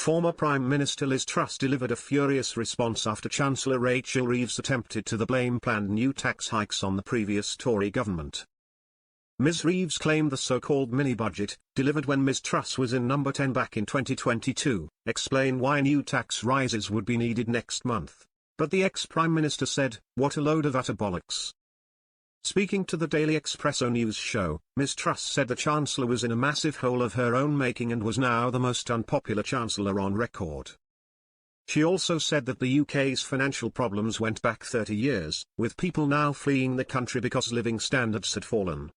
Former Prime Minister Liz Truss delivered a furious response after Chancellor Rachel Reeves attempted to blame planned new tax hikes on the previous Tory government. Ms. Reeves claimed the so-called mini-budget, delivered when Ms. Truss was in number 10 back in 2022, explained why new tax rises would be needed next month. But the ex-Prime Minister said, "What a load of utter bollocks." Speaking to the Daily Espresso news show, Ms. Truss said the Chancellor was in a massive hole of her own making and was now the most unpopular Chancellor on record. She also said that the UK's financial problems went back 30 years, with people now fleeing the country because living standards had fallen.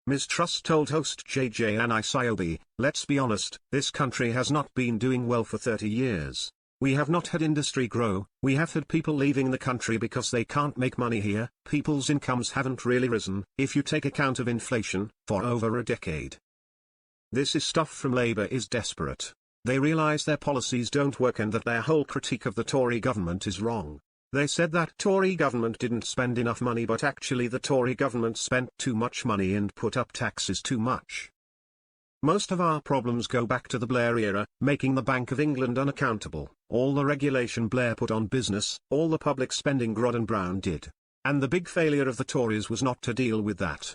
Ms. Truss told host JJ Anisiobi, "Let's be honest, this country has not been doing well for 30 years. We have not had industry grow, we have had people leaving the country because they can't make money here, people's incomes haven't really risen, if you take account of inflation, for over a decade. This is stuff from Labour is desperate. They realise their policies don't work and that their whole critique of the Tory government is wrong. They said that Tory government didn't spend enough money but actually the Tory government spent too much money and put up taxes too much. Most of our problems go back to the Blair era, making the Bank of England unaccountable, all the regulation Blair put on business, all the public spending Gordon Brown did. And the big failure of the Tories was not to deal with that.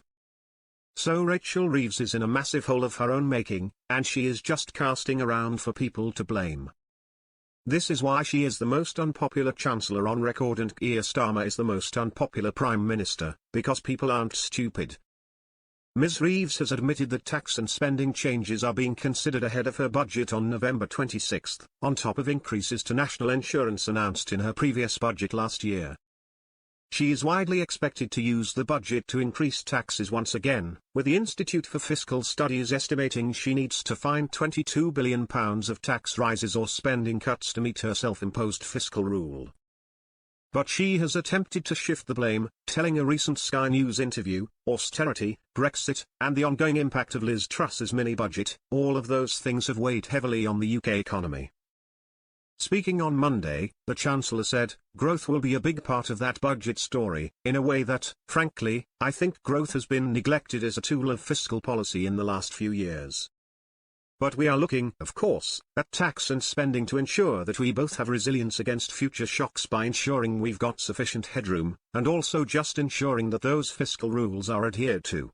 So Rachel Reeves is in a massive hole of her own making, and she is just casting around for people to blame. This is why she is the most unpopular Chancellor on record and Keir Starmer is the most unpopular Prime Minister, because people aren't stupid. Ms. Reeves has admitted that tax and spending changes are being considered ahead of her budget on November 26, on top of increases to national insurance announced in her previous budget last year. She is widely expected to use the budget to increase taxes once again, with the Institute for Fiscal Studies estimating she needs to find £22 billion of tax rises or spending cuts to meet her self-imposed fiscal rule. But she has attempted to shift the blame, telling a recent Sky News interview, austerity, Brexit, and the ongoing impact of Liz Truss's mini-budget, all of those things have weighed heavily on the UK economy. Speaking on Monday, the Chancellor said, "Growth will be a big part of that budget story, in a way that, frankly, I think growth has been neglected as a tool of fiscal policy in the last few years. But we are looking, of course, at tax and spending to ensure that we both have resilience against future shocks by ensuring we've got sufficient headroom, and also just ensuring that those fiscal rules are adhered to."